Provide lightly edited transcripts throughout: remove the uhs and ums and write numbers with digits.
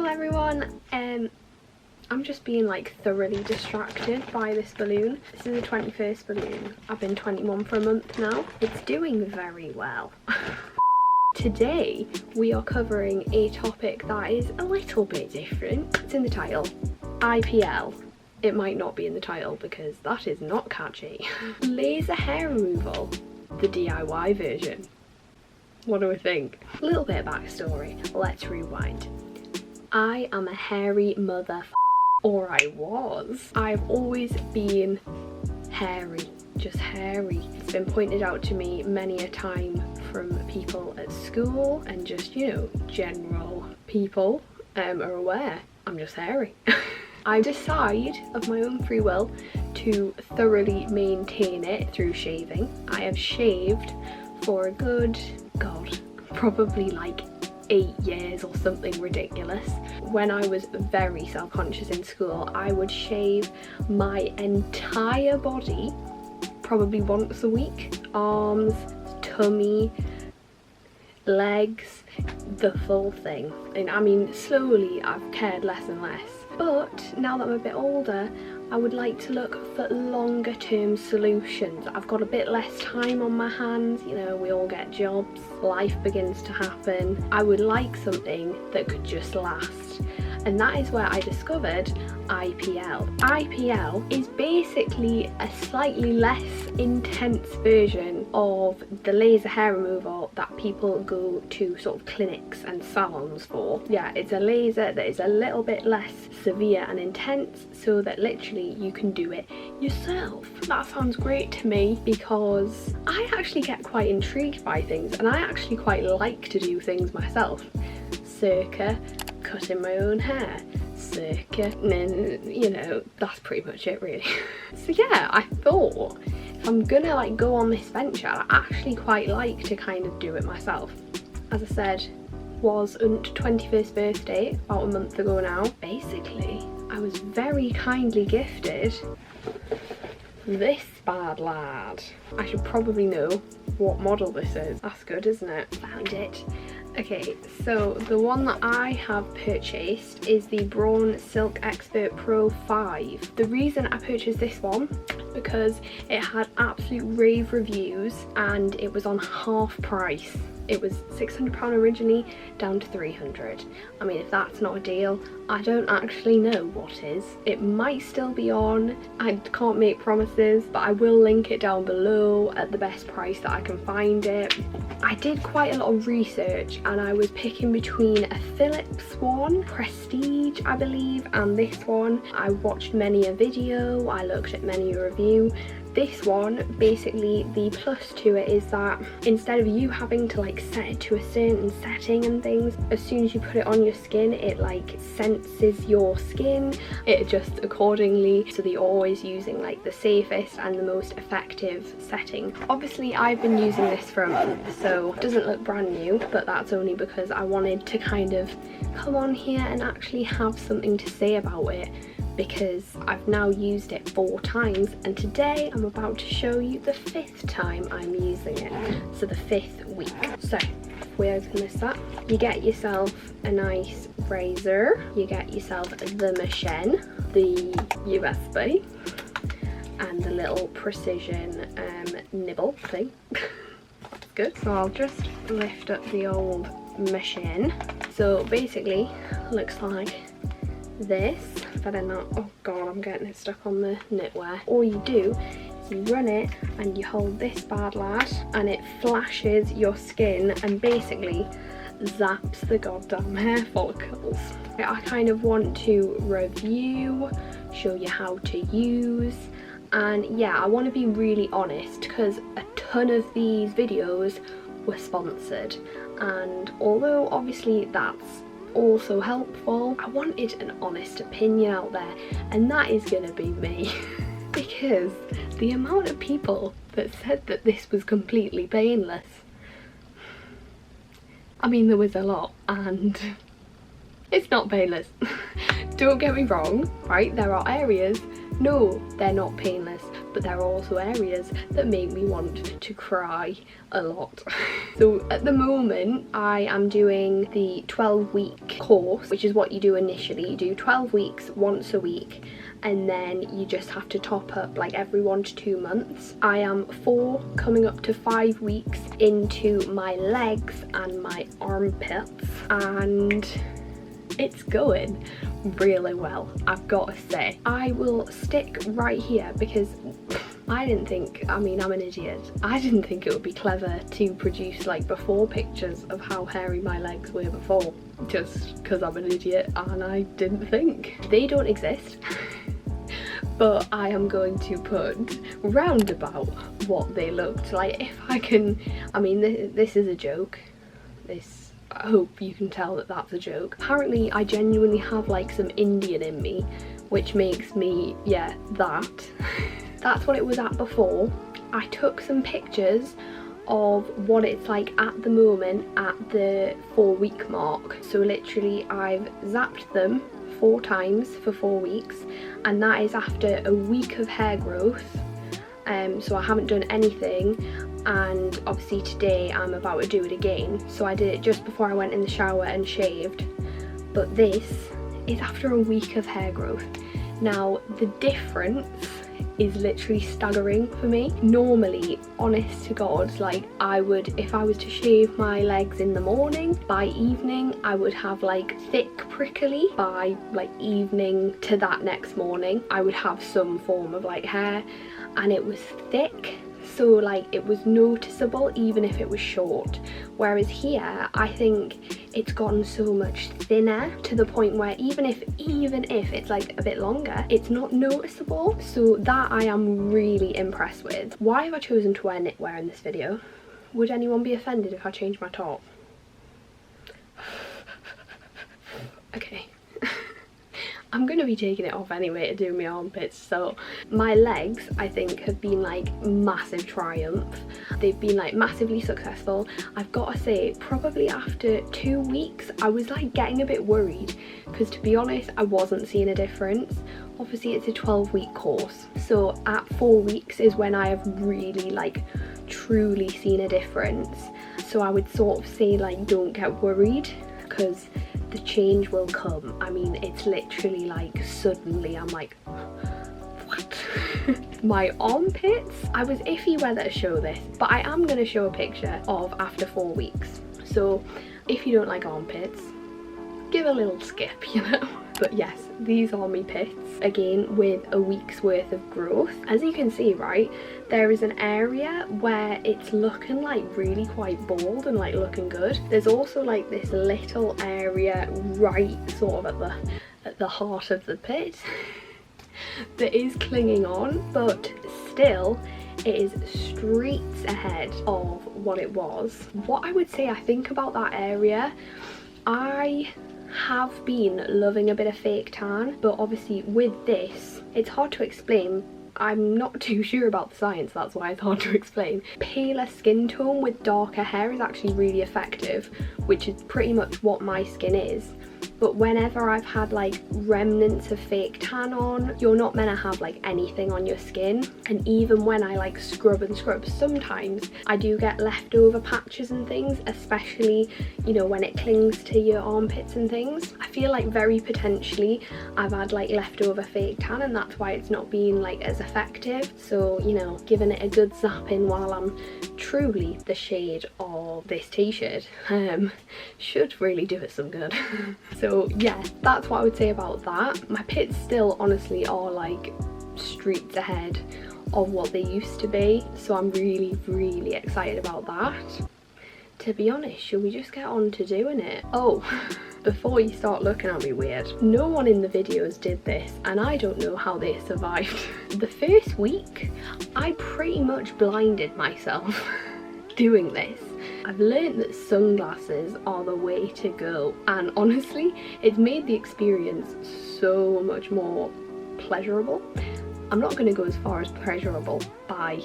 everyone. I'm just being like thoroughly distracted by this balloon. This is the 21st balloon. I've been 21 for a month now. It's doing very well. Today we are covering a topic that is a little bit different. It's in the title, IPL. It might not be in the title because that is not catchy. Laser hair removal, the DIY version. What do we think? A little bit of backstory. Let's rewind. I am a hairy mother, or I was. I've always been hairy, just hairy. It's been pointed out to me many a time from people at school and just, you know, general people are aware I'm just hairy. I decide of my own free will to thoroughly maintain it through shaving. I have shaved for a good, God, probably like 8 years or something ridiculous. When I was very self-conscious in school, I would shave my entire body probably once a week. Arms, tummy, legs, the full thing. And I mean, slowly I've cared less and less. But now that I'm a bit older, I would like to look for longer term solutions. I've got a bit less time on my hands, you know, we all get jobs, life begins to happen. I would like something that could just last. And that is where I discovered IPL. IPL is basically a slightly less intense version of the laser hair removal that people go to sort of clinics and salons for. Yeah, it's a laser that is a little bit less severe and intense so that literally you can do it yourself. That sounds great to me because I actually get quite intrigued by things and I actually quite like to do things myself. Circa cutting my own hair, circa, and then, you know, that's pretty much it really. So yeah, I thought if I'm gonna like go on this venture, I actually quite like to kind of do it myself. As I said, was Unt's 21st birthday about a month ago now. Basically, I was very kindly gifted this bad lad. I should probably know what model this is. That's good, isn't it? Found it. Okay, so the one that I have purchased is the Braun Silk Expert Pro 5. The reason I purchased this one is because it had absolute rave reviews and it was on half price. It was £600 originally, down to £300. I mean, if that's not a deal, I don't actually know what is. It might still be on, I can't make promises, but I will link it down below at the best price that I can find it. I did quite a lot of research and I was picking between a Philips one, Prestige I believe, and this one. I watched many a video, I looked at many a review. This one, basically the plus to it is that instead of you having to like set it to a certain setting and things, as soon as you put it on your skin, it like senses your skin, it adjusts accordingly so that you're always using like the safest and the most effective setting. Obviously I've been using this for a month, so it doesn't look brand new, but that's only because I wanted to kind of come on here and actually have something to say about it, because I've now used it 4 times and today I'm about to show you the 5th time I'm using it, so the 5th week. So if we open this up, you get yourself a nice razor, you get yourself the machine, the USB and the little precision nibble thing. That's good. So I'll just lift up the old machine. So basically looks like this. Better not, oh god, I'm getting it stuck on the knitwear. All you do is you run it and you hold this bad lad and it flashes your skin and basically zaps the goddamn hair follicles. I kind of want to review, show you how to use, and yeah, I want to be really honest because a ton of these videos were sponsored, and although obviously that's also helpful, I wanted an honest opinion out there, and that is gonna be me. Because the amount of people that said that this was completely painless, I mean, there was a lot, and it's not painless. Don't get me wrong, right? There are areas, no, they're not painless, but there are also areas that make me want to cry a lot. So at the moment I am doing the 12-week course, which is what you do initially. You do 12 weeks once a week, and then you just have to top up like every 1 to 2 months. I am 4 coming up to 5 weeks into my legs and my armpits, and it's going really well, I've got to say. I will stick right here because I didn't think, I mean, I'm an idiot. I didn't think it would be clever to produce like before pictures of how hairy my legs were before, just because I'm an idiot and I didn't think. They don't exist. But I am going to put roundabout what they looked like if I can. I mean, this is a joke. I hope you can tell that that's a joke. Apparently I genuinely have like some Indian in me, which makes me, yeah, that. That's what it was at before. I took some pictures of what it's like at the moment at the 4-week mark. So literally I've zapped them 4 times for 4 weeks, and that is after a week of hair growth. So I haven't done anything, and obviously today I'm about to do it again. So I did it just before I went in the shower and shaved, but this is after a week of hair growth. Now the difference is literally staggering for me. Normally, honest to God, like I would, if I was to shave my legs in the morning, by evening I would have like thick prickly. By like evening to that next morning I would have some form of like hair, and it was thick, so like it was noticeable even if it was short. Whereas here I think it's gotten so much thinner to the point where even if it's like a bit longer, it's not noticeable. So that I am really impressed with. Why have I chosen to wear knitwear in this video? Would anyone be offended if I changed my top? Okay. I'm going to be taking it off anyway to do my armpits. So my legs, I think, have been like massive triumph. They've been like massively successful. I've got to say, probably after 2 weeks I was like getting a bit worried, because to be honest I wasn't seeing a difference. Obviously it's a 12-week course, so at 4 weeks is when I have really like truly seen a difference. So I would sort of say like don't get worried, because the change will come. I mean, it's literally like suddenly I'm like, what? My armpits, I was iffy whether to show this, but I am going to show a picture of after 4 weeks. So if you don't like armpits, give a little skip, you know. But yes, these are my pits, again with a week's worth of growth. As you can see, right, there is an area where it's looking like really quite bald and like looking good. There's also like this little area right sort of at the heart of the pit that is clinging on, but still it is streets ahead of what it was. What I would say I think about that area, I have been loving a bit of fake tan, but obviously with this it's hard to explain. I'm not too sure about the science, that's why it's hard to explain. Paler skin tone with darker hair is actually really effective, which is pretty much what my skin is. But whenever I've had like remnants of fake tan on, you're not meant to have like anything on your skin. And even when I like scrub and scrub, sometimes I do get leftover patches and things, especially, you know, when it clings to your armpits and things. I feel like very potentially I've had like leftover fake tan, and that's why it's not being like as effective. So, you know, giving it a good zapping while I'm truly the shade of this t-shirt should really do it some good. So yeah, that's what I would say about that. My pits still honestly are like streets ahead of what they used to be, so I'm really excited about that. To be honest, should we just get on to doing it? Oh, before you start looking at me weird, no one in the videos did this, and I don't know how they survived. The first week I pretty much blinded myself doing this. I've learned that sunglasses are the way to go, and honestly it's made the experience so much more pleasurable. I'm not going to go as far as pleasurable by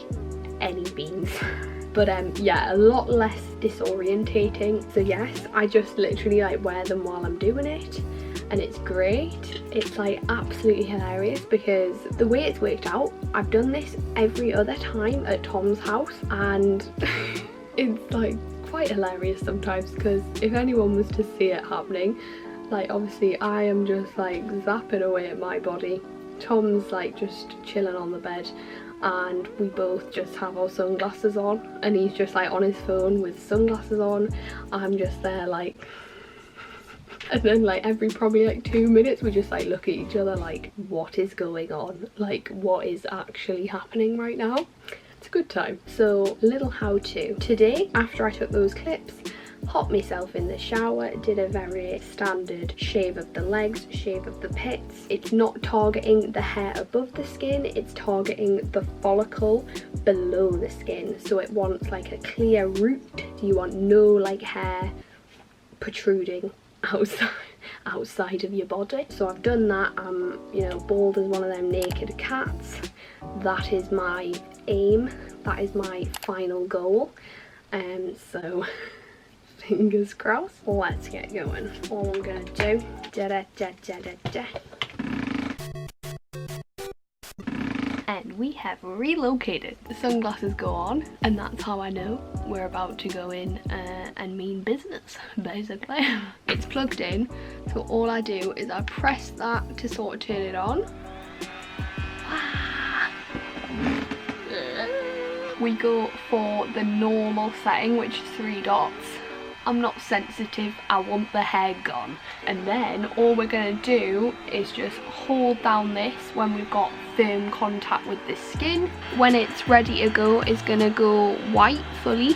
any means, but yeah, a lot less disorientating. So yes, I just literally like wear them while I'm doing it, and it's great. It's like absolutely hilarious because the way it's worked out, I've done this every other time at Tom's house, and it's like quite hilarious sometimes, because if anyone was to see it happening, like obviously I am just like zapping away at my body. Tom's like just chilling on the bed, and we both just have our sunglasses on, and he's just like on his phone with sunglasses on. I'm just there like and then like every probably like 2 minutes we just like look at each other like, what is going on? Like, what is actually happening right now? It's a good time. So, little how-to. Today, after I took those clips, hopped myself in the shower, did a very standard shave of the legs, shave of the pits. It's not targeting the hair above the skin, it's targeting the follicle below the skin. So it wants like a clear root. You want no like hair protruding outside of your body. So I've done that. I'm, you know, bald as one of them naked cats. That is my aim, that is my final goal. So fingers crossed. Let's get going. All I'm gonna do, and we have relocated. The sunglasses go on, and that's how I know we're about to go in and mean business, basically. It's plugged in, so all I do is I press that to sort of turn it on. We go for the normal setting, which is 3 dots. I'm not sensitive, I want the hair gone. And then all we're going to do is just hold down this when we've got firm contact with the skin. When it's ready to go, it's going to go white fully.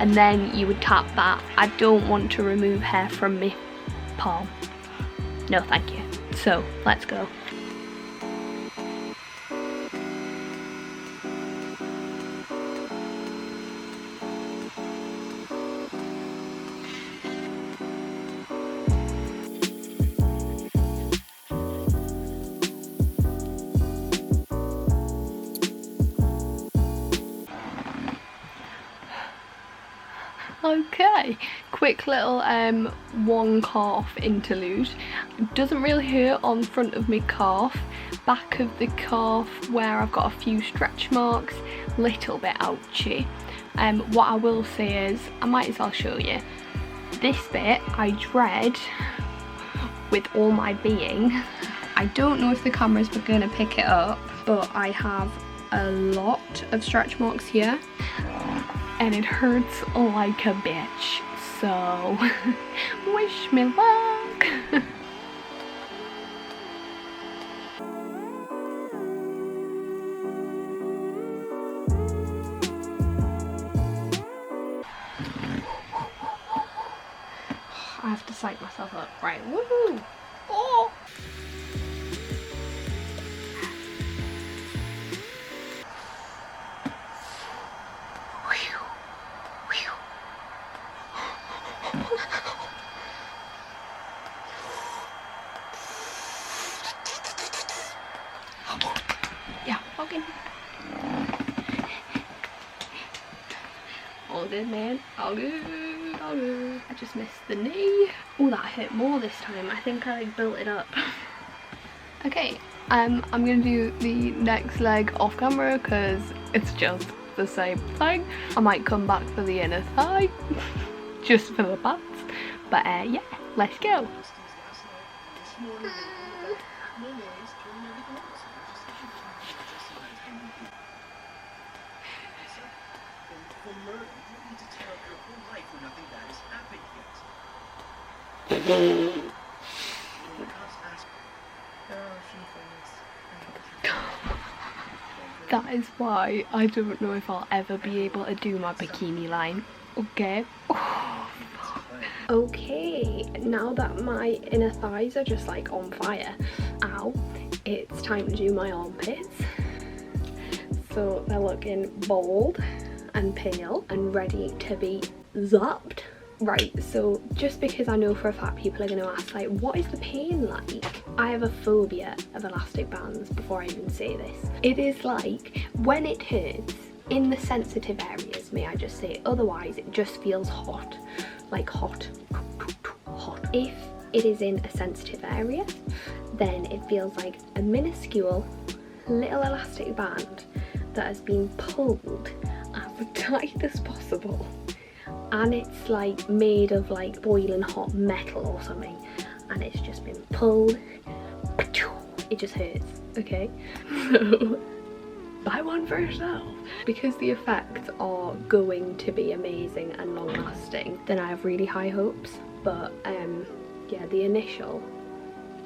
And then you would tap that. I don't want to remove hair from my palm. No thank you. So, let's go. Okay, quick little one calf interlude. It doesn't really hurt on front of my calf, back of the calf where I've got a few stretch marks, little bit ouchy. What I will say is, I might as well show you, this bit I dread with all my being. I don't know if the camera's going to pick it up, but I have a lot of stretch marks here. And it hurts like a bitch, so wish me luck. I have to psych myself up. Right, woohoo! Oh! Yeah, okay. All good, man. All good, all good. I just missed the knee. Oh, that hurt more this time. I think I like built it up. Okay, I'm gonna do the next leg off camera because it's just the same thing. I might come back for the inner thigh just for the bats, but yeah, let's go. That is why I don't know if I'll ever be able to do my bikini line. Okay. Oh, okay, now that my inner thighs are just like on fire, ow, it's time to do my armpits. So they're looking bold and pale and ready to be zapped. Right, so just because I know for a fact people are going to ask, like, what is the pain like? I have a phobia of elastic bands before I even say this. It is like, when it hurts, in the sensitive areas, may I just say, otherwise it just feels hot. Like hot. Hot. If it is in a sensitive area, then it feels like a minuscule little elastic band that has been pulled as tight as possible, and it's like made of like boiling hot metal or something, and it's just been pulled. It just hurts, okay? So buy one for yourself. Because the effects are going to be amazing and long lasting, then I have really high hopes. But yeah, the initial,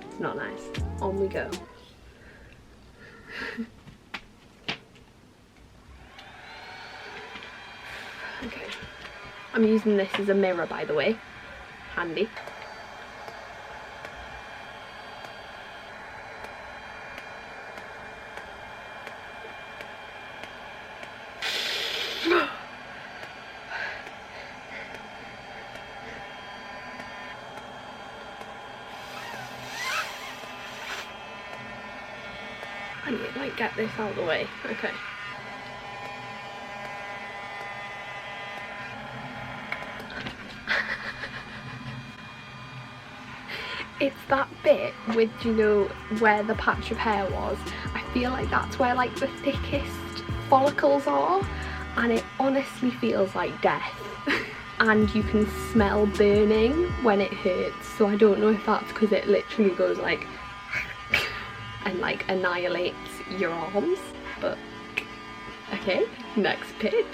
it's not nice. On we go. Okay, I'm using this as a mirror, by the way. Handy. I need to like get this out of the way. Okay. It's that bit with, you know, where the patch of hair was. I feel like that's where like the thickest follicles are, and it honestly feels like death. And you can smell burning when it hurts, so I don't know if that's because it literally goes like and like annihilates your arms, but okay, next pit.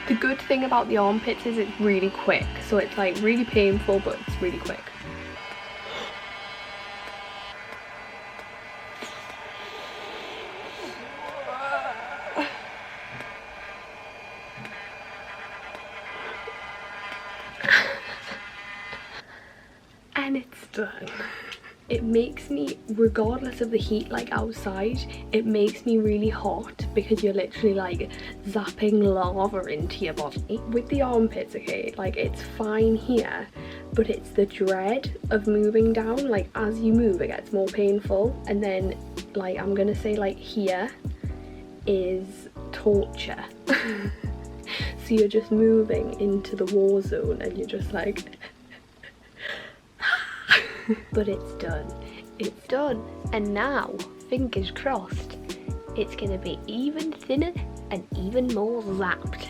The good thing about the armpits is it's really quick, so it's like really painful, but it's really quick. And it's done. It makes me, regardless of the heat like outside, it makes me really hot because you're literally like zapping lava into your body. With the armpits, okay, like it's fine here, but it's the dread of moving down. Like as you move it gets more painful, and then like I'm gonna say like here is torture. So you're just moving into the war zone and you're just like but it's done. It's done. And now, fingers crossed, it's gonna be even thinner and even more zapped.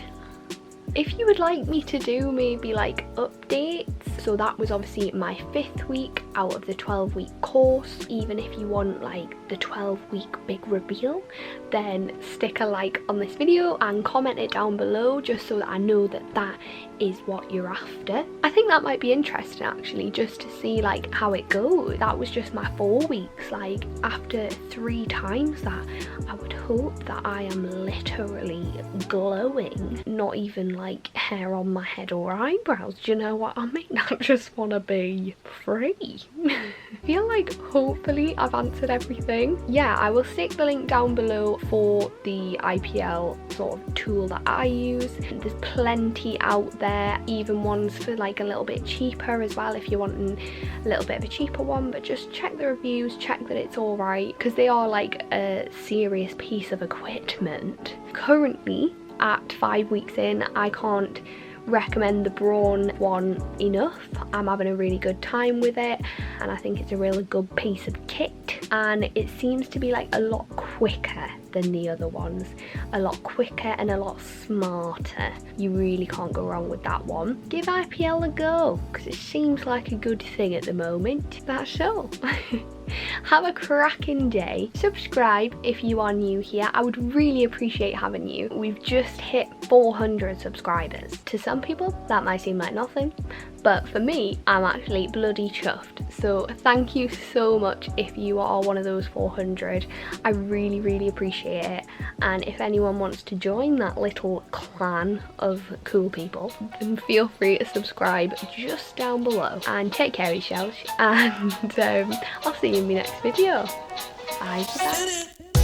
If you would like me to do maybe like updates, so that was obviously my 5th week out of the 12-week course. Even if you want like the 12-week big reveal, then stick a like on this video and comment it down below just so that I know that that is what you're after. I think that might be interesting actually, just to see like how it goes. That was just my 4 weeks. Like after 3 times that, I would hope that I am literally glowing. Not even like hair on my head or eyebrows, do you know what I mean? I just want to be free. I feel like hopefully I've answered everything. Yeah, I will stick the link down below for the IPL sort of tool that I use. There's plenty out there, even ones for like a little bit cheaper as well if you're wanting a little bit of a cheaper one, but just check the reviews, check that it's all right, because they are like a serious piece of equipment. Currently at 5 weeks in, I can't recommend the Braun one enough. I'm having a really good time with it, and I think it's a really good piece of kit, and it seems to be like a lot quicker than the other ones, a lot quicker and a lot smarter. You really can't go wrong with that one. Give IPL a go, because it seems like a good thing at the moment. That's all. Have a cracking day. Subscribe if you are new here. I would really appreciate having you. We've just hit 400 subscribers. To some people that might seem like nothing, but for me I'm actually bloody chuffed. So thank you so much if you are one of those 400. I really appreciate it, and if anyone wants to join that little clan of cool people, then feel free to subscribe just down below, and take care of yourselves, and I'll see you in my next video. Bye.